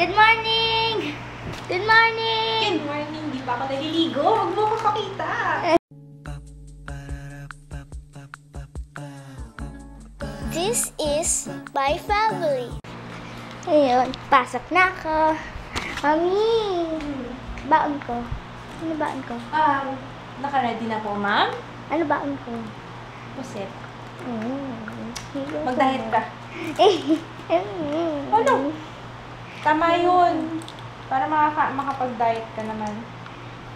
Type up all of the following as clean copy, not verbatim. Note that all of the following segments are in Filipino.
Good morning! Good morning! Good morning! Di pa ako naliligo. Huwag mo kakakita. This is my family. Ayun, pasok na ako. Mami! Baon ko. Ano baon ko? Naka-ready na po, ma'am? Ano baon ko? Pusit. Mm. Mag-diet ka. Ano? Tama yun. Para makapag-diet ka naman.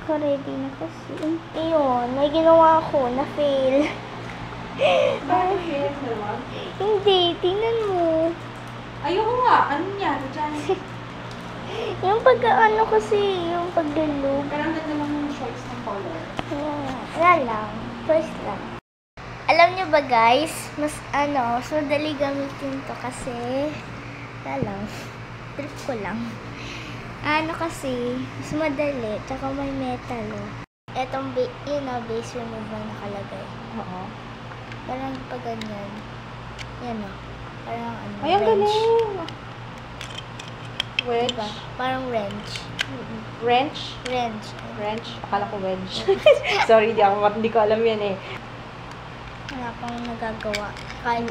Ako ready na kasi. Ayun, may ginawa ako na fail. Bakit fail naman? Hindi, tingnan mo. Ayoko nga. Ano nangyari dyan? Yung pagka-ano kasi, yung paggalog. Pero ang ganda lang yung choice ng color. Wala lang. First lang. Alam nyo ba guys, mas madali gamitin to kasi, wala lang. Trip ko lang. Kasi, mas madali, tsaka may metal. Etong, base remover nakalagay. Oo. Parang pag ganyan. Yan o. Parang Ay, ang galing! Wedge? Diba? Parang wrench. Wrench? Wrench. Wrench? Akala ko wedge. Sorry, hindi ko alam yan eh. Wala pang nagagawa. Kahit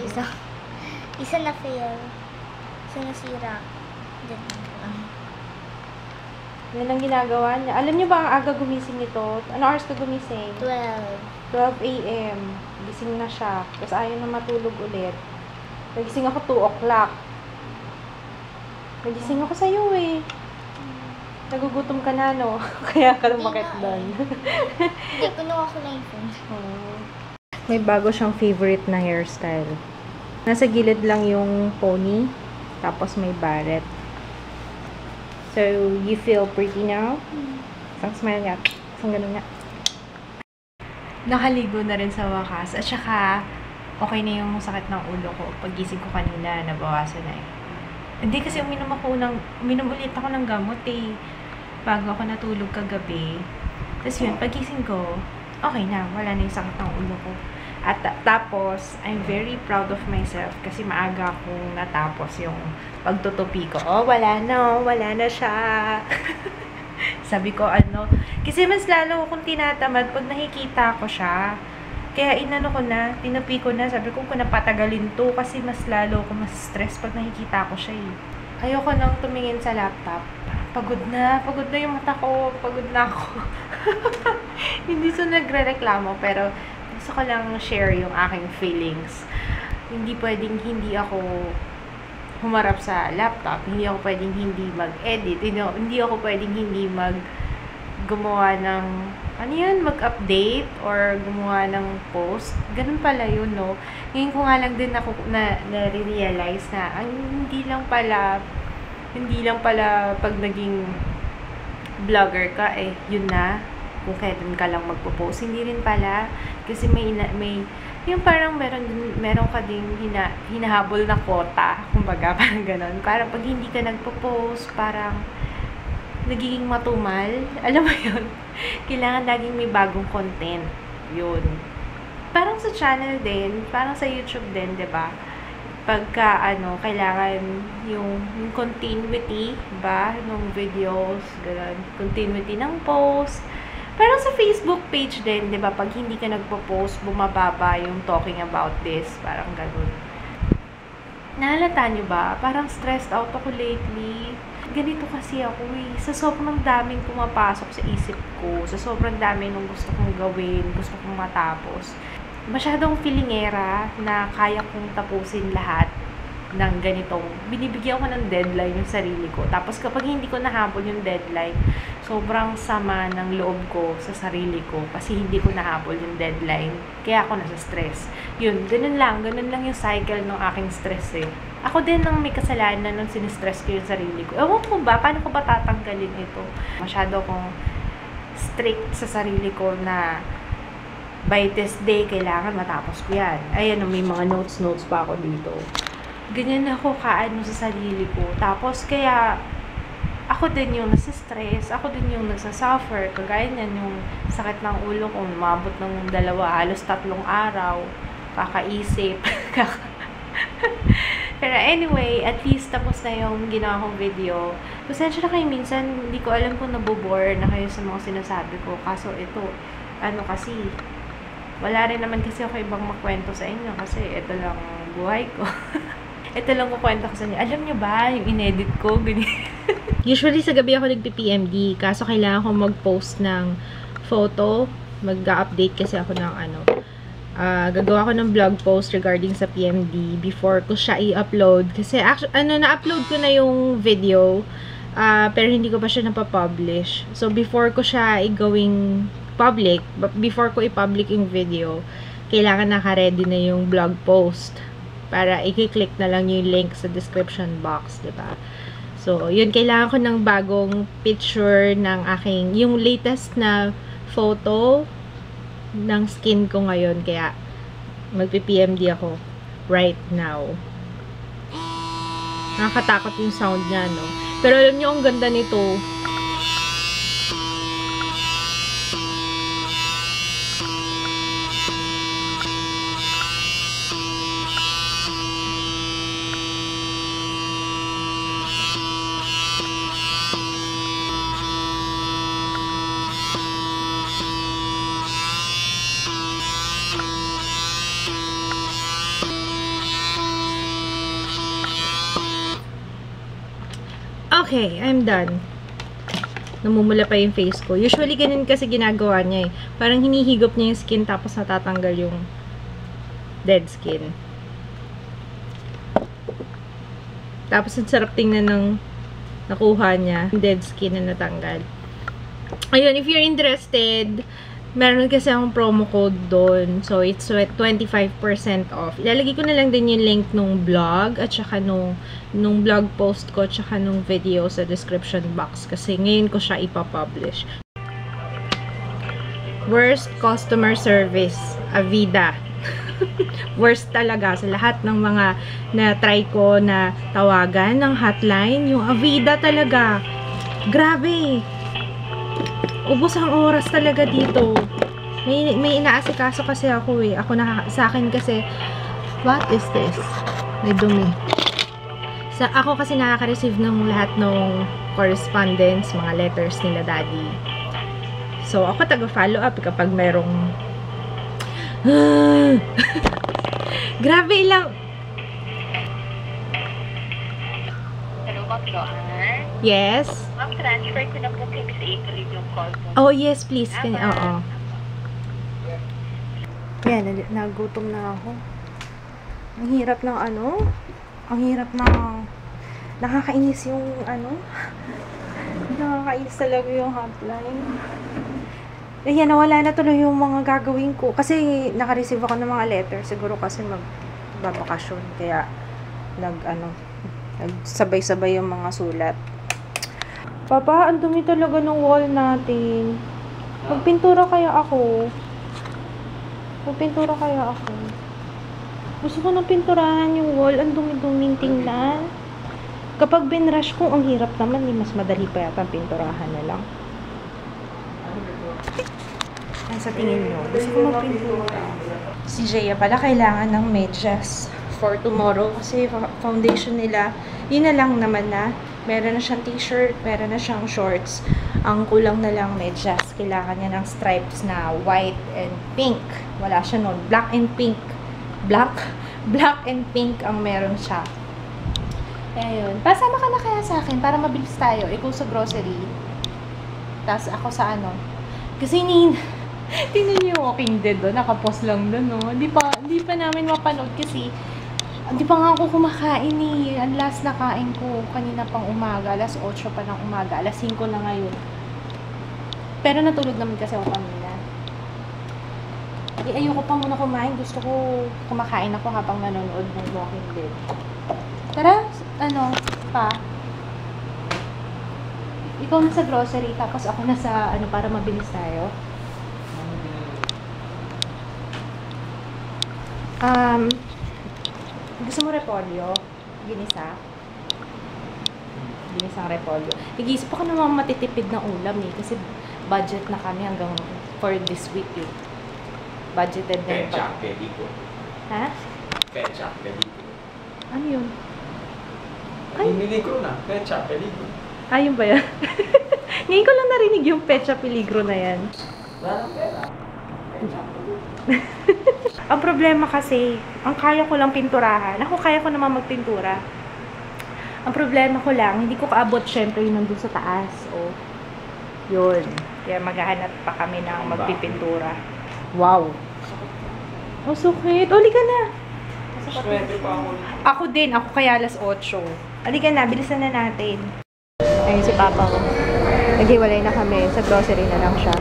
isa na fail. Isa na sira. Yan ang ginagawa niya. Alam niyo ba ang aga gumising nito? Ano oras ka gumising? 12 a.m. Gising na siya. Tapos ayaw na matulog ulit. Nagising ako 2 o'clock. Nagising ako sa'yo eh. Nagugutom ka na, no? Kaya ka lumakit doon. Hindi, pinuha ko lang yung phone. May bago siyang favorite na hairstyle. Nasa gilid lang yung pony. Tapos may barret. So, you feel pretty now? Isang smile nga. Isang ganun nga. Nakaligo na rin sa wakas. At saka, okay na yung sakit ng ulo ko. Paggising ko kanina, nabawasan na eh. Hindi kasi uminom ulit ako ng gamot eh. Bago ako natulog kagabi. Tapos yun, paggising ko, okay na. Wala na yung sakit ng ulo ko. At tapos, I'm very proud of myself kasi maaga akong natapos yung pagtutupi ko. Oh, wala na siya. Sabi ko, kasi mas lalo akong tinatamad pag nakikita ko siya. Kaya tinupi ko na, sabi ko kung napatagalin to kasi mas lalo ako mas stress pag nakikita ko siya eh. Ayoko nang tumingin sa laptop. Pagod na yung mata ko, pagod na ako. Hindi so nagre-reklamo pero gusto ko lang share yung aking feelings. Hindi pwedeng hindi ako humarap sa laptop. Hindi ako pwedeng hindi mag-edit. Hindi ako pwedeng hindi gumawa ng mag-update or gumawa ng post. Ganun pala yun, no? Ngayon ko nga lang din ako na-realize na hindi lang pala pag naging vlogger ka, yun na. Kung kailan ka lang magpo-post. Hindi rin pala. Kasi may yung parang meron ka ding hinahabol na quota. Kumbaga, parang ganun. Parang pag hindi ka nagpo-post, parang nagiging matumal. Alam mo yun? Kailangan laging may bagong content. Yun. Parang sa channel din, parang sa YouTube din, 'di ba? Pagka kailangan yung continuity, ba, ng videos, ganun, continuity ng post. Parang sa Facebook page din, 'di ba? Pag hindi ka nagpo-post, bumababa yung talking about this, parang ganun. Nahalata niyo ba? Parang stressed out ako lately. Ganito kasi ako eh. Sa sobrang daming pumapasok sa isip ko, sa sobrang dami nung gusto kong gawin, gusto kong matapos. Masyadong feelingera na kaya kong tapusin lahat ng ganitong, binibigyan ko ng deadline yung sarili ko. Tapos kapag hindi ko nahabol yung deadline, sobrang sama ng loob ko sa sarili ko kasi hindi ko nahabol yung deadline. Kaya ako nasa stress. Yun, ganun lang yung cycle ng aking stress eh. Ako din ang may kasalanan nung sinistress ko yung sarili ko. Ewan ko ba, paano ko ba tatanggalin ito? Masyado akong strict sa sarili ko na by this day, kailangan matapos ko yan. Ayan, may mga notes pa ako dito. Ganyan ako sa sarili ko. Tapos, kaya, ako din yung nasa-stress, ako din yung nagsasuffer. Kagaya niyan, yung sakit ng ulo ko, umabot ng 2, halos 3 araw, kakaisip, Pero anyway, at least tapos na yung ginawa kong video. Pasensya na kayo, minsan hindi ko alam kung nabobore na kayo sa mga sinasabi ko. Kaso ito, kasi, wala rin naman kasi ako ibang makwento sa inyo kasi ito lang buhay ko. Ito lang kukwento ko sa inyo. Alam nyo ba, yung inedit ko, ganyan. Usually sa gabi ako nagpi-PMD, kaso kailangan ko mag-post ng photo. Mag-update kasi ako ng gagawa ko ng blog post regarding sa PMD before ko siya i-upload. Kasi, na-upload ko na yung video, pero hindi ko pa siya napapublish. So, before ko siya i-going public, before ko i-public yung video, kailangan naka-ready na yung blog post. Para i-click na lang yung link sa description box, diba? So, yun, kailangan ko ng bagong picture ng aking, yung latest na photo ng skin ko ngayon. Kaya, magpi-PMD ako right now. Nakakatakot yung sound niya, no? Pero alam nyo, ang ganda nito. Okay, I'm done. Namumula pa yung face ko. Usually, ganun kasi ginagawa niya eh. Parang hinihigop niya yung skin tapos natatanggal yung dead skin. Tapos, ang sarap tingnan ng nakuha niya. Yung dead skin na natanggal. Ayun, if you're interested, meron kasi akong promo code doon. So, it's 25% off. Ilalagay ko na lang din yung link nung blog at saka nung blog post ko at saka nung video sa description box. Kasi ngayon ko siya ipapublish. Worst customer service. Avida. Worst talaga sa lahat ng mga na-try ko na tawagan ng hotline. Yung Avida talaga. Grabe. Ubos ang oras talaga dito. May inaasikaso kasi ako eh. Sa akin kasi, what is this? May dumi. Ako kasi nakaka-receive ng lahat ng correspondence, mga letters nila daddy. So, ako taga-follow up kapag merong grabe lang. Hello, Ma'am Joanne. Yes? Ma'am, transfer ko na po kay Miss April yung call mo. Oh, yes, please. Oo. Yan, nagutom na ako. Ang hirap ng ang hirap ng nakakainis yung nakakainis talaga yung hotline. Ayan, nawala na tuloy yung mga gagawin ko. Kasi naka-receive ako ng mga letter. Siguro kasi magbabakasyon. Kaya nagsabay-sabay yung mga sulat. Papa, ang dumi talaga ng wall natin. Magpintura kaya ako. Gusto ko na pinturahan yung wall. Ang dumi-duming tingnan. Kapag binrush ko, ang hirap naman. Mas madali pa yata pinturahan na lang. Ay, sa tingin nyo, gusto ko magpintura. Si Jaya pala kailangan ng medyas for tomorrow. Kasi foundation nila, yun na lang naman na. Meron na siyang t-shirt, meron na siyang shorts. Ang kulang na lang medyas. Kailangan niya ng stripes na white and pink. Wala siya nun. Black and pink. Black and pink ang meron siya. Kaya yun. Pasama ka na kaya sa akin para mabilis tayo. Ikaw sa grocery. Tapos ako sa Kasi tingnan niyo yung Walking Dead doon. Nakapost lang doon, no? Di pa namin mapanood kasi hindi pa nga ako kumakain eh. Ang last na kain ko kanina pang umaga. Alas 8 pa ng umaga. Alas 5 na ngayon. Pero natulog naman kasi ako kanina. Ayoko pa muna kumain. Gusto ko kumakain ako habang nanonood ng Walking Dead. Tara, pa. Ikaw na sa grocery, tapos ako na sa, para mabilis tayo. Gusto mo repolyo? Ginisa? Ginisang repolyo. Nag-iisip ako naman matitipid na ulam eh. Kasi budget na kami hanggang for this week eh. Budgeted na yung Ketchup, pwede ko. Ha? Ketchup, pwede ko. Ano yun? Bumili ko na. Pecha, peligro. Ayun ba yan? Ngayon ko lang narinig yung Pecha Peligro na yan. Wala pera. Ang problema kasi, ang kaya ko lang pinturahan. Ako, kaya ko naman magpintura. Ang problema ko lang, hindi ko kaabot syempre yung nandun sa taas. O, yun. Kaya maghahanap pa kami ng magpipintura. Wow. Oh, sukit. Uli ka na. Swerte pa ako. Ako din. Ako kaya alas 8. Halika na. Bilisan na natin. Ayun si Papa ko. Naghiwalay na kami. Sa grocery na lang siya.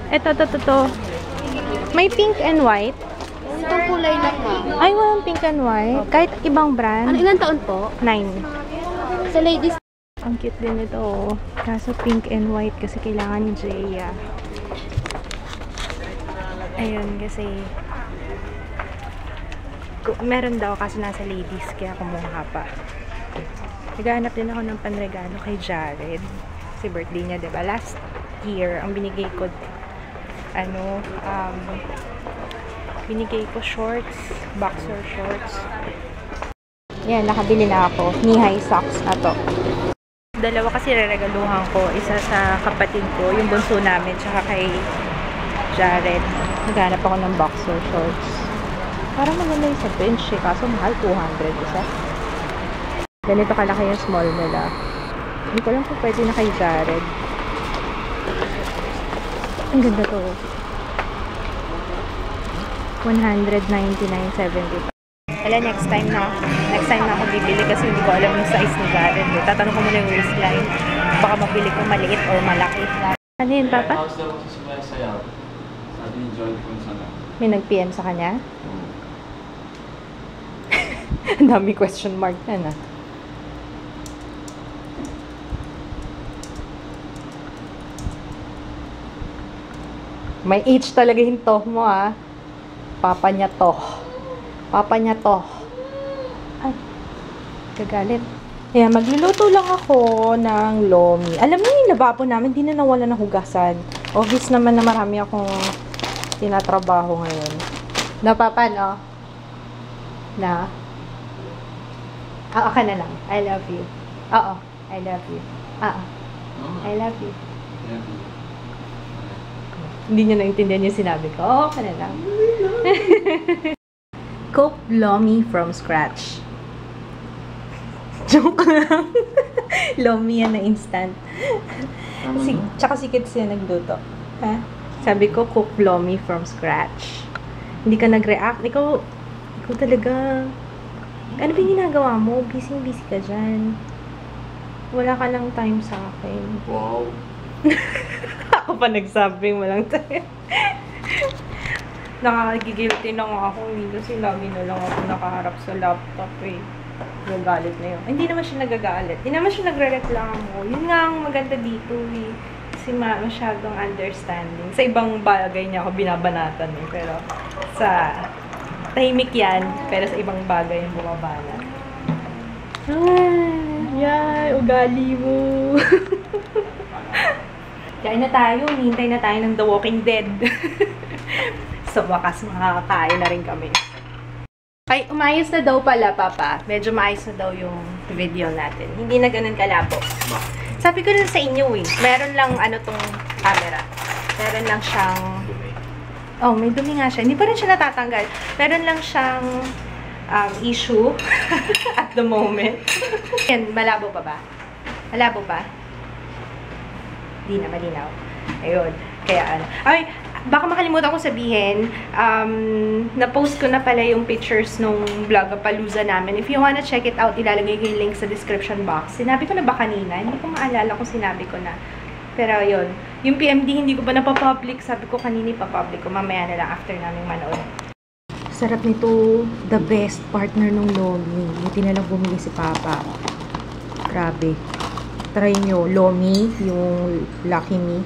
Ito. May pink and white. Itong kulay lang, ma'am. Ay, walang pink and white. Kahit ibang brand. Ano, ilang taon po? 9. Sa ladies. Ang cute din ito. Oh. Kaso pink and white kasi kailangan ni Jaya. Ayun, kasi meron daw kasi nasa ladies kaya kumuha pa. Naghahanap din ako ng panregalo kay Jared. Kasi birthday niya, diba? Last year, ang binigay ko binigay ko shorts, boxer shorts. Yan, nakabili na ako. Knee-high socks na to. Dalawa kasi reregaluhan ko. Isa sa kapatid ko, yung bunso namin, tsaka kay Jared. Naghanap ako ng boxer shorts. Parang maganda yung sa bench eh. Kaso mahal, 200 isa. Ganito kalaki yung small nila. Hindi ko lang kung pwede na kay Jared. Ang ganda to. 199.70. Wala, next time na ako bibili kasi hindi ko alam yung size ni Jared. Tatanong ko muna yung waistline. Baka mabili ko maliit or malaki. Ano yun, Papa? Tapos daw kasi sumayasayaw. Sabi ni Joy kung sana. May nag-PM sa kanya? Ang dami question mark na na. May H talaga yung to mo, ah. Papa niya to. Papa niya to. Ay, kagalit. Ayan, magluluto lang ako ng lomi. Alam niyo yung lababo namin, di na nawala ng hugasan. Obvious naman na marami akong tinatrabaho ngayon. Na, Papa, no? Na? Oo, ka na lang. I love you. Oo, I love you. Oo, I love you. Hindi niya naintindihan yung sinabi ko. Oo, ka na lang. Cooked lomi from scratch. Joke lang. Lomi yan na instant. Tsaka si Kids yan nagluto. Ha? Sabi ko, cooked lomi from scratch. Hindi ka nag-react. Ikaw talaga. Ano ba yung ginagawa mo? Busy ka dyan. Wala ka lang time sa akin. Wow. Ako pa nagsabing walang time. Nakakagigilty na nga ako. Kasi lagi na lang ako nakaharap sa laptop eh. Nagagalit na yun. Hindi naman siya nagagalit. Hindi naman siya nagre-reklamo. Yun nga ang maganda dito eh. Kasi masyadong understanding. Sa ibang bagay niya ako binabanatan eh. Pero sa tahimik yan. Pero sa ibang bagay yung bumabanat. Yay! Ugali mo! Kain na tayo. Hintay na tayo ng The Walking Dead. So, wakas makakakain na rin kami. Ay, umayos na daw pala, Papa. Medyo maayos na daw yung video natin. Hindi na ganun kalabo. Sabi ko rin sa inyo eh. Meron lang tong camera. Meron lang siyang... Oh, may dumi nga siya. Hindi pa rin siya natatanggal. Meron lang siyang issue at the moment. Yan, malabo pa ba? Malabo pa? Di na malinaw. Ayun. Kaya ay, baka makalimutan ko sabihin, na-post ko na pala yung pictures nung Vlogapalooza namin. If you wanna check it out, ilalagay ko yung link sa description box. Sinabi ko na ba kanina? Hindi ko maalala kung sinabi ko na. Pero yun. Yung PMD, hindi ko pa napapublic. Sabi ko kanina ipapublic ko. Mamaya na lang after namin manood. Sarap nito. The best partner nung lomi. Buti na lang bumili si Papa. Grabe. Try nyo. Lomi, yung Lucky Me.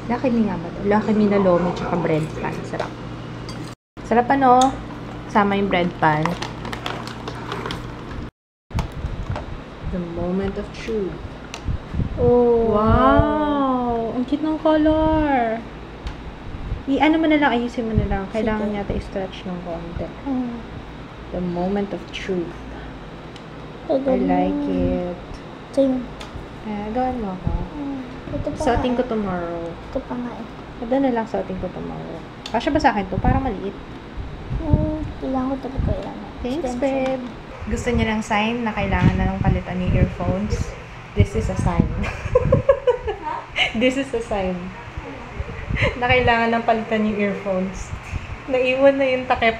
Lucky Me nga ba ito? Lucky Me na lomi tsaka bread pan. Sarap. Sarap ano? Sama yung bread pan. The moment of truth. Oh. Wow! Ang cute ng color. Ano mo na lang, ayusin mo na lang. Kailangan yata i-stretch ng konti. The moment of truth. I like it. Same. Gawin mo ako. Ito pa Suotin nga ko tomorrow. Ito pa nga eh. Ito na lang suotin ko tomorrow. Kasya ba sa akin to? Parang maliit. Kailangan ko talaga kailangan. Thanks, babe. Gusto niya ng sign na kailangan na lang palitan yung earphones. This is a sign. This is a sign. Na kailangan ng palitan yung earphones. Naiwan na yung takip.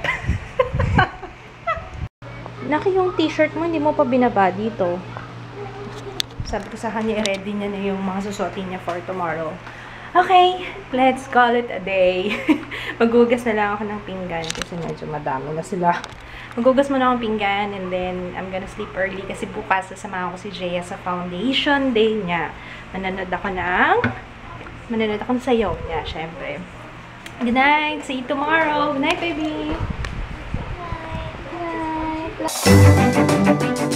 Naki, yung t-shirt mo, hindi mo pa binaba dito. Sabi ko sa kanya, i-ready niya na yung mga susuotin niya for tomorrow. Okay, let's call it a day. Maghugas na lang ako ng pinggan kasi medyo madami na sila. Maghugas muna akong pinggan and then I'm gonna sleep early kasi bukas sasamahan ko si Jaya sa foundation day niya. Mananood ako ng sayaw niya, syempre. Good night! See you tomorrow! Good night, baby! Bye.